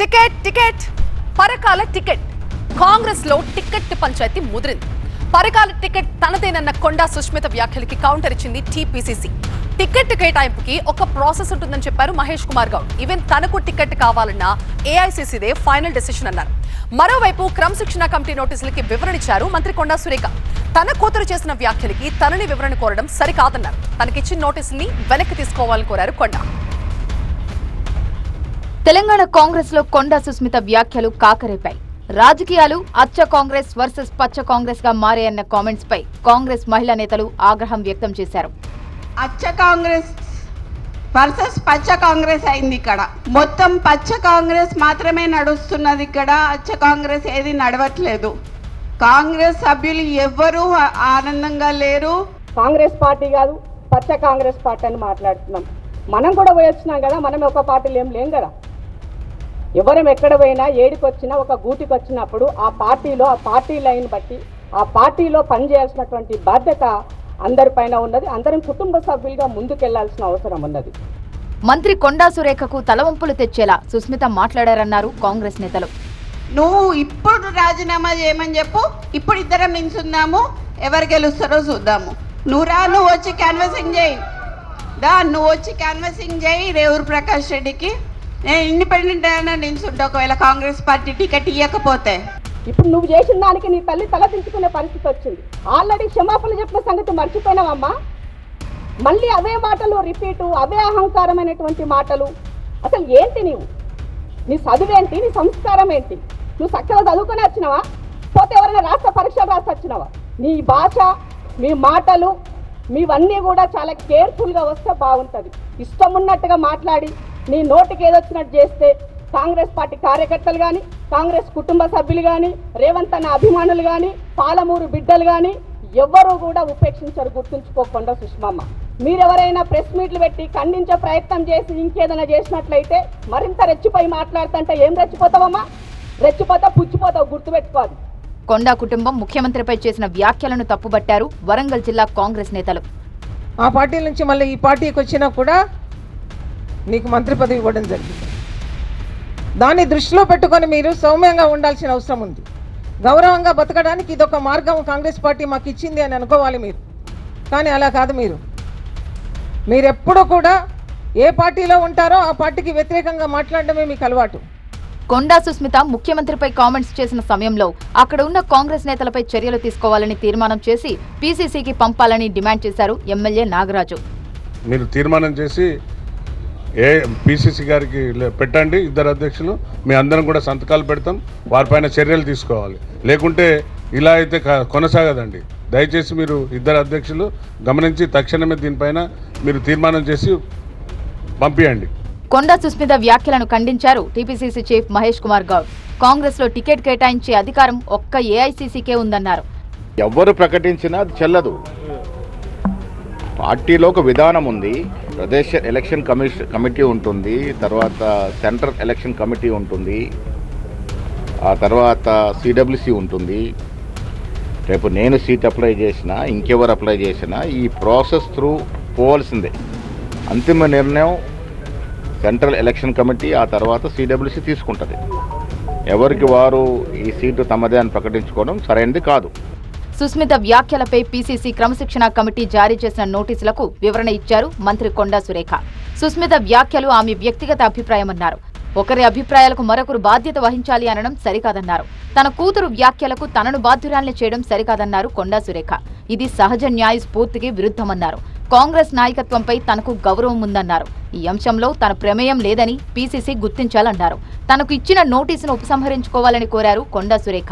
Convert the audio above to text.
Ticket ticket Parakala ticket Congress లో ticket panchayat ముదిరింది. Parakala ticket తనదేనన్న కొండా Sushmita వ్యాఖ్యలకి counter ఇచ్చింది TPCC. Ticket కేటాయింపుకి ఒక ప్రాసెస్ ఉంటుందని చెప్పారు మహేష్ కుమార్ గౌడ్. ఈవెన్ తనకు టికెట్ కావాలన్నా ఏఐసీసీదే ఫైనల్ డెసిషన్ అన్నారు. మరోవైపు క్రమశిక్షణ కమిటీ నోటీసులకి వివరణ ఇచ్చారు మంత్రి కొండా సురేఖ. తన కూతురు చేసిన వ్యాఖ్యలకి తనని వివరణ కోరడం సరికాదన్నారు. తనకిచ్చిన నోటీసుల్ని వెనక్కి తీసుకోవాలని కోరారు కొండా. తెలంగాణ కాంగ్రెస్ లో కొండా సుస్మిత వ్యాఖ్యలు కాకరేపాయి. రాజకీయాలు అచ్చ కాంగ్రెస్ వర్సెస్ పచ్చ కాంగ్రెస్ గా మారాయన్న కామెంట్స్ పై కాంగ్రెస్ మహిళా నేతలు ఆగ్రహం వ్యక్తం చేశారు. అచ్చ కాంగ్రెస్ వర్సెస్ పచ్చ కాంగ్రెస్ అయింది. ఇక్కడ మొత్తం పచ్చ కాంగ్రెస్ మాత్రమే నడుస్తున్నది. ఇక్కడ అచ్చ కాంగ్రెస్ ఏది నడవట్లేదు. కాంగ్రెస్ సభ్యులు ఎవ్వరూ ఆనందంగా లేరు. కాంగ్రెస్ పార్టీ కాదు, పచ్చ కాంగ్రెస్ పార్టీ అని మాట్లాడుతున్నాం. మనం కూడా పోయొచ్చినాం కదా, మనం ఒక పార్టీలు ఏం లేం కదా. ఎవరం ఎక్కడ పోయినా ఏడికి వచ్చినా ఒక గూటికి వచ్చినప్పుడు ఆ పార్టీలో ఆ పార్టీ లైన్ బట్టి ఆ పార్టీలో పనిచేయాల్సినటువంటి బాధ్యత అందరిపైన ఉన్నది. అందరం కుటుంబ సభ్యులుగా ముందుకెళ్లాల్సిన అవసరం ఉన్నది. మంత్రి కొండా సురేఖకు తలవంపులు తెచ్చేలా సుస్మిత మాట్లాడారన్నారు కాంగ్రెస్ నేతలు. నువ్వు ఇప్పుడు రాజీనామా చేయమని చెప్పు, ఇప్పుడు ఇద్దరం నిల్చుందాము, ఎవరు గెలుస్తారో చూద్దాము. నువ్వు వచ్చి క్యాన్వాసింగ్ చేయి, నువ్వు వచ్చి క్యాన్వాసింగ్ చేయి రేవూరు ప్రకాష్ రెడ్డికి. నేను ఇండిపెండెంట్ అయినా నిల్చుంటా ఒకవేళ కాంగ్రెస్ పార్టీ టికెట్ ఇవ్వకపోతే. ఇప్పుడు నువ్వు చేసిన దానికి నీ తల్లి తలదించుకునే పరిస్థితి వచ్చింది. ఆల్రెడీ క్షమాపణ చెప్పిన సంగతి మర్చిపోయినావమ్మా. మళ్ళీ అవే మాటలు రిపీటు, అవే అహంకారమైనటువంటి మాటలు. అసలు ఏంటి నీ చదువేంటి, నీ సంస్కారం ఏంటి? నువ్వు చక్కగా చదువుకొని వచ్చినావా, పోతే ఎవరైనా రాష్ట్ర పరీక్షలు రాసి వచ్చినావా? నీ భాష, మీ మాటలు, మీవన్నీ కూడా చాలా కేర్ఫుల్గా వస్తే బాగుంటుంది. ఇష్టం ఉన్నట్టుగా మాట్లాడి నీ నోటికి ఏదొచ్చినట్టు చేస్తే కాంగ్రెస్ పార్టీ కార్యకర్తలు కానీ, కాంగ్రెస్ కుటుంబ సభ్యులు కానీ, రేవంత్ అన్న అభిమానులు కానీ, పాలమూరు బిడ్డలు కానీ ఎవ్వరూ కూడా ఉపేక్షించరు. గుర్తుంచుకోకుండా సుష్మమ్మ, మీరెవరైనా ప్రెస్ మీట్లు పెట్టి ఖండించే ప్రయత్నం చేసి ఇంకేదైనా చేసినట్లయితే మరింత రెచ్చిపోయి మాట్లాడుతుంటే ఏం రెచ్చిపోతావమ్మా? రెచ్చిపోతావు, పుచ్చిపోతావు, గుర్తుపెట్టుకోవాలి. కొండా కుటుంబం ముఖ్యమంత్రిపై చేసిన వ్యాఖ్యలను తప్పుబట్టారు వరంగల్ జిల్లా కాంగ్రెస్ నేతలు. ఆ పార్టీ నుంచి మళ్ళీ ఈ పార్టీకి వచ్చినా కూడా నీకు మంత్రి పదవి ఇవ్వడం జరిగింది. దాన్ని దృష్టిలో పెట్టుకొని మీరు సౌమ్యంగా ఉండాల్సిన అవసరం ఉంది. గౌరవంగా బతకడానికి ఇదొక మార్గం కాంగ్రెస్ పార్టీ మాకు ఇచ్చింది అని అనుకోవాలి మీరు. కానీ అలా కాదు. మీరెప్పుడూ కూడా ఏ పార్టీలో ఉంటారో ఆ పార్టీకి వ్యతిరేకంగా మాట్లాడడమే మీకు అలవాటు. కొండా సుస్మిత ముఖ్యమంత్రిపై కామెంట్స్ చేసిన సమయంలో అక్కడ ఉన్న కాంగ్రెస్ నేతలపై చర్యలు తీసుకోవాలని తీర్మానం చేసి పీసీసీకి పంపాలని డిమాండ్ చేశారు ఎమ్మెల్యే నాగరాజు. మీరు తీర్మానం చేసి పీసీసీ గారికి పెట్టండి, ఇద్దరు అధ్యక్షులు, మీ అందరం కూడా సంతకాలు పెడతాం, వారిపైన చర్యలు తీసుకోవాలి. లేకుంటే ఇలా అయితే కొనసాగదండి. దయచేసి మీరు ఇద్దరు అధ్యక్షులు గమనించి తక్షణమే దీనిపైన మీరు తీర్మానం చేసి పంపించండి. కొండా సుస్మిత వ్యాఖ్యలను ఖండించారు టీపీసీసీ చీఫ్ మహేష్ కుమార్ గౌడ్. కాంగ్రెస్ లో టికెట్ కేటాయించే అధికారం ఒక్క ఏఐసీసీకే ఉందన్నారు. ఎవరు ప్రకటించినా అది చెల్లదు. పార్టీలో ఒక విధానం ఉంది. ప్రదేశ్ ఎలక్షన్ కమిటీ ఉంటుంది, తర్వాత సెంట్రల్ ఎలక్షన్ కమిటీ ఉంటుంది, ఆ తర్వాత సిడబ్ల్యూసి ఉంటుంది. రేపు నేను సీట్ అప్లై చేసినా, ఇంకెవరు అప్లై చేసినా ఈ ప్రాసెస్ త్రూ పోవాల్సిందే. అంతిమ నిర్ణయం సెంట్రల్ ఎలక్షన్ కమిటీ, ఆ తర్వాత సిడబ్ల్యూసి తీసుకుంటుంది. ఎవరికి వారు ఈ సీటు తమదే అని ప్రకటించుకోవడం సరైనది కాదు. సుస్మిత వ్యాఖ్యలపై పీసీసీ క్రమశిక్షణ కమిటీ జారీ చేసిన నోటీసులకు వివరణ ఇచ్చారు మంత్రి కొండా సురేఖ. సుస్మిత వ్యాఖ్యలు ఆమె వ్యక్తిగత అభిప్రాయమన్నారు. ఒకరి అభిప్రాయాలకు మరొకరు బాధ్యత వహించాలి అనడం సరికాదన్నారు. తన కూతురు వ్యాఖ్యలకు తనను బాధ్యురాల్ని చేయడం సరికాదన్నారు కొండా సురేఖ. ఇది సహజ న్యాయ స్ఫూర్తికి విరుద్ధమన్నారు. కాంగ్రెస్ నాయకత్వంపై తనకు గౌరవం ఉందన్నారు. ఈ అంశంలో తన ప్రమేయం లేదని పీసీసీ గుర్తించాలన్నారు. తనకు ఇచ్చిన నోటీసును ఉపసంహరించుకోవాలని కోరారు కొండా సురేఖ.